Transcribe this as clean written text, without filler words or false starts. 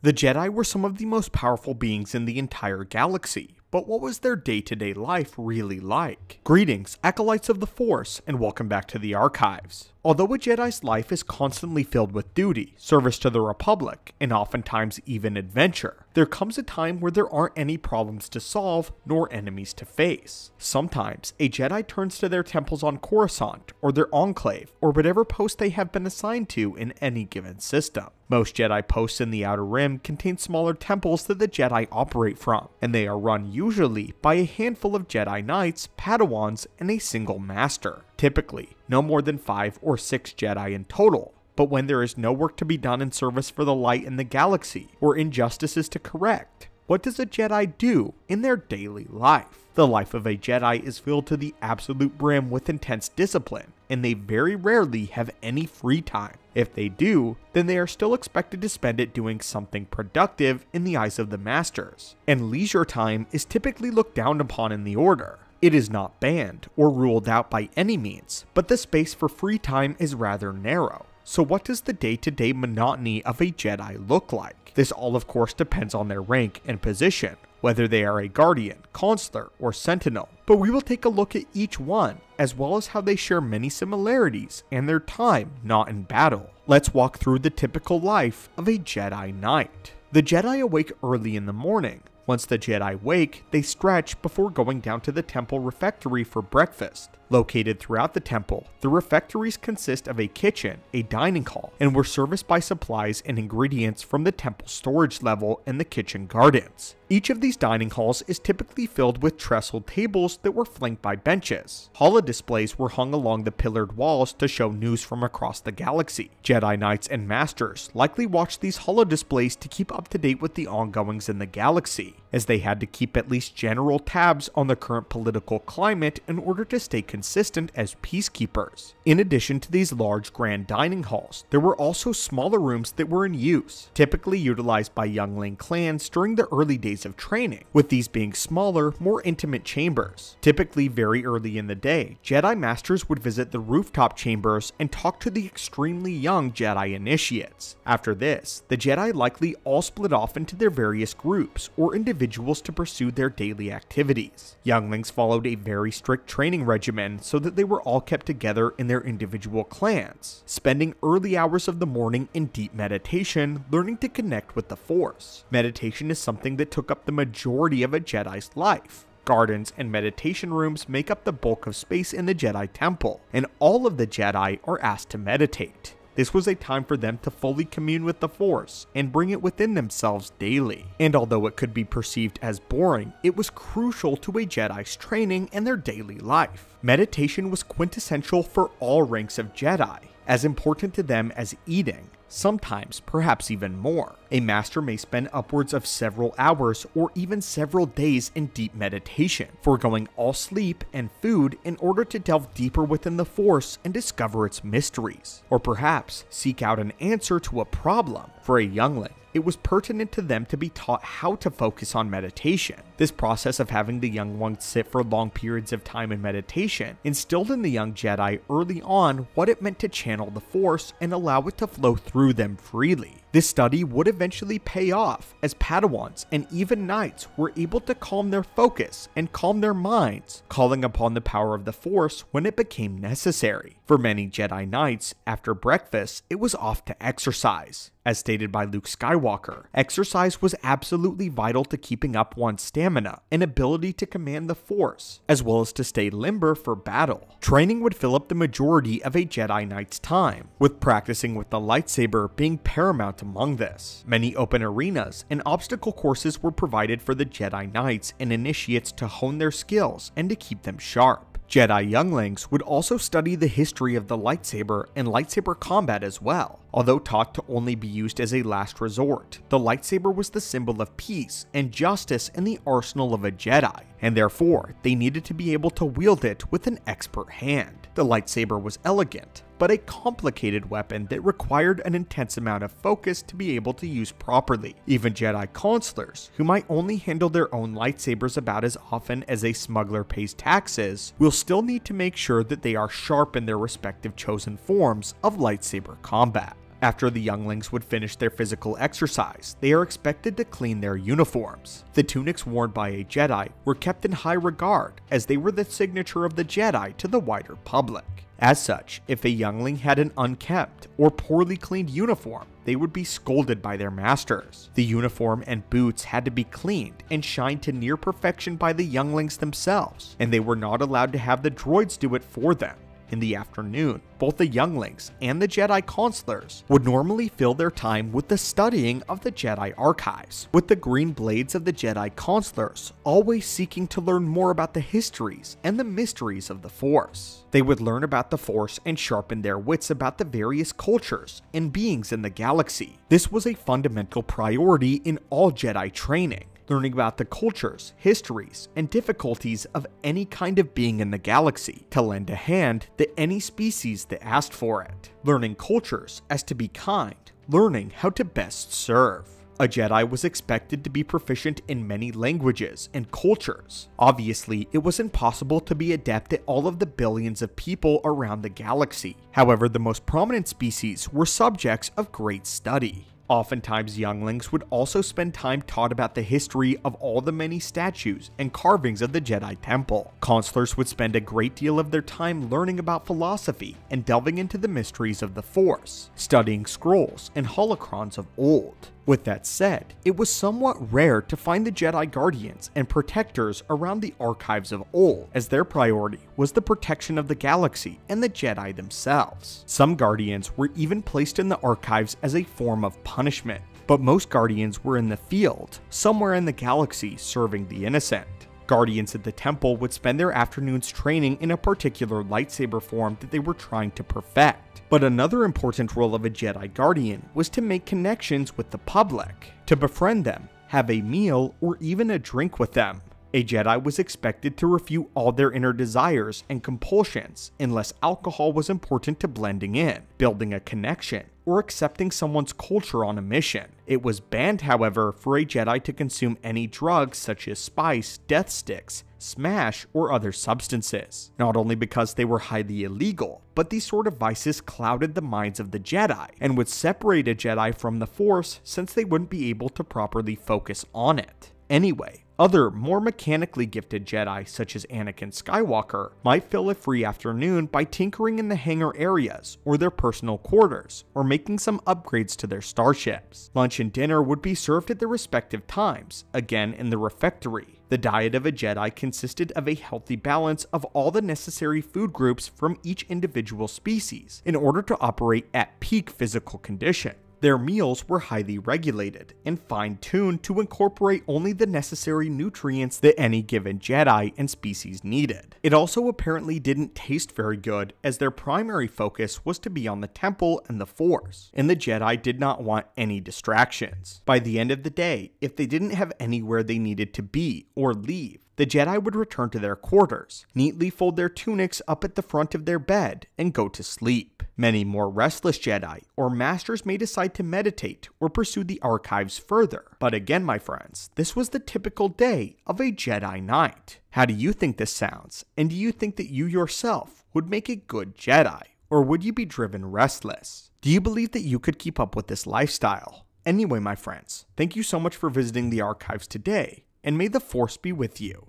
The Jedi were some of the most powerful beings in the entire galaxy, but what was their day-to-day life really like? Greetings, acolytes of the Force, and welcome back to the archives. Although a Jedi's life is constantly filled with duty, service to the Republic, and oftentimes even adventure, there comes a time where there aren't any problems to solve, nor enemies to face. Sometimes, a Jedi turns to their temples on Coruscant, or their enclave, or whatever post they have been assigned to in any given system. Most Jedi posts in the Outer Rim contain smaller temples that the Jedi operate from, and they are run usually by a handful of Jedi Knights, Padawans, and a single Master. Typically, no more than 5 or 6 Jedi in total. But when there is no work to be done in service for the light in the galaxy, or injustices to correct, what does a Jedi do in their daily life? The life of a Jedi is filled to the absolute brim with intense discipline, and they very rarely have any free time. If they do, then they are still expected to spend it doing something productive in the eyes of the Masters, and leisure time is typically looked down upon in the Order. It is not banned or ruled out by any means, but the space for free time is rather narrow. So what does the day-to-day monotony of a Jedi look like? This all of course depends on their rank and position, whether they are a Guardian, Consular, or Sentinel, but we will take a look at each one, as well as how they share many similarities and their time not in battle. Let's walk through the typical life of a Jedi Knight. The Jedi awake early in the morning. Once the Jedi wake, they stretch before going down to the temple refectory for breakfast. Located throughout the temple, the refectories consist of a kitchen, a dining hall, and were serviced by supplies and ingredients from the temple storage level and the kitchen gardens. Each of these dining halls is typically filled with trestled tables that were flanked by benches. Holodisplays were hung along the pillared walls to show news from across the galaxy. Jedi Knights and Masters likely watched these holodisplays to keep up to date with the ongoings in the galaxy, as they had to keep at least general tabs on the current political climate in order to stay consistent as peacekeepers. In addition to these large grand dining halls, there were also smaller rooms that were in use, typically utilized by youngling clans during the early days of training, with these being smaller, more intimate chambers. Typically very early in the day, Jedi Masters would visit the rooftop chambers and talk to the extremely young Jedi initiates. After this, the Jedi likely all split off into their various groups or individuals to pursue their daily activities. Younglings followed a very strict training regimen so that they were all kept together in their individual clans, spending early hours of the morning in deep meditation, learning to connect with the Force. Meditation is something that took up the majority of a Jedi's life. Gardens and meditation rooms make up the bulk of space in the Jedi Temple, and all of the Jedi are asked to meditate. This was a time for them to fully commune with the Force and bring it within themselves daily. And although it could be perceived as boring, it was crucial to a Jedi's training and their daily life. Meditation was quintessential for all ranks of Jedi, as important to them as eating, sometimes perhaps even more. A Master may spend upwards of several hours or even several days in deep meditation, foregoing all sleep and food in order to delve deeper within the Force and discover its mysteries, or perhaps seek out an answer to a problem. For a youngling, it was pertinent to them to be taught how to focus on meditation. This process of having the young ones sit for long periods of time in meditation instilled in the young Jedi early on what it meant to channel the Force and allow it to flow through them freely. This study would eventually pay off, as Padawans and even Knights were able to calm their focus and calm their minds, calling upon the power of the Force when it became necessary. For many Jedi Knights, after breakfast, it was off to exercise. As stated by Luke Skywalker, exercise was absolutely vital to keeping up one's stamina and ability to command the Force, as well as to stay limber for battle. Training would fill up the majority of a Jedi Knight's time, with practicing with the lightsaber being paramount among this. Many open arenas and obstacle courses were provided for the Jedi Knights and initiates to hone their skills and to keep them sharp. Jedi younglings would also study the history of the lightsaber and lightsaber combat as well. Although taught to only be used as a last resort, the lightsaber was the symbol of peace and justice in the arsenal of a Jedi, and therefore they needed to be able to wield it with an expert hand. The lightsaber was elegant, but a complicated weapon that required an intense amount of focus to be able to use properly. Even Jedi consulars, who might only handle their own lightsabers about as often as a smuggler pays taxes, will still need to make sure that they are sharp in their respective chosen forms of lightsaber combat. After the younglings would finish their physical exercise, they are expected to clean their uniforms. The tunics worn by a Jedi were kept in high regard, as they were the signature of the Jedi to the wider public. As such, if a youngling had an unkempt or poorly cleaned uniform, they would be scolded by their masters. The uniform and boots had to be cleaned and shined to near perfection by the younglings themselves, and they were not allowed to have the droids do it for them. In the afternoon, both the younglings and the Jedi consulars would normally fill their time with the studying of the Jedi archives, with the green blades of the Jedi consulars always seeking to learn more about the histories and the mysteries of the Force. They would learn about the Force and sharpen their wits about the various cultures and beings in the galaxy. This was a fundamental priority in all Jedi training. Learning about the cultures, histories, and difficulties of any kind of being in the galaxy to lend a hand to any species that asked for it. Learning cultures as to be kind, learning how to best serve. A Jedi was expected to be proficient in many languages and cultures. Obviously, it was impossible to be adept at all of the billions of people around the galaxy. However, the most prominent species were subjects of great study. Oftentimes, younglings would also spend time taught about the history of all the many statues and carvings of the Jedi Temple. Consulars would spend a great deal of their time learning about philosophy and delving into the mysteries of the Force, studying scrolls and holocrons of old. With that said, it was somewhat rare to find the Jedi Guardians and Protectors around the archives of old, as their priority was the protection of the galaxy and the Jedi themselves. Some Guardians were even placed in the archives as a form of punishment, but most Guardians were in the field, somewhere in the galaxy, serving the innocent. Guardians at the temple would spend their afternoons training in a particular lightsaber form that they were trying to perfect. But another important role of a Jedi Guardian was to make connections with the public, to befriend them, have a meal, or even a drink with them. A Jedi was expected to refute all their inner desires and compulsions unless alcohol was important to blending in, building a connection, or accepting someone's culture on a mission. It was banned, however, for a Jedi to consume any drugs such as spice, death sticks, smash, or other substances. Not only because they were highly illegal, but these sort of vices clouded the minds of the Jedi and would separate a Jedi from the Force since they wouldn't be able to properly focus on it. Anyway, other, more mechanically gifted Jedi, such as Anakin Skywalker, might fill a free afternoon by tinkering in the hangar areas, or their personal quarters, or making some upgrades to their starships. Lunch and dinner would be served at their respective times, again in the refectory. The diet of a Jedi consisted of a healthy balance of all the necessary food groups from each individual species, in order to operate at peak physical condition. Their meals were highly regulated and fine-tuned to incorporate only the necessary nutrients that any given Jedi and species needed. It also apparently didn't taste very good, as their primary focus was to be on the temple and the Force, and the Jedi did not want any distractions. By the end of the day, if they didn't have anywhere they needed to be or leave, the Jedi would return to their quarters, neatly fold their tunics up at the front of their bed, and go to sleep. Many more restless Jedi or masters may decide to meditate or pursue the archives further. But again, my friends, this was the typical day of a Jedi Knight. How do you think this sounds? And do you think that you yourself would make a good Jedi? Or would you be driven restless? Do you believe that you could keep up with this lifestyle? Anyway, my friends, thank you so much for visiting the archives today, and may the Force be with you.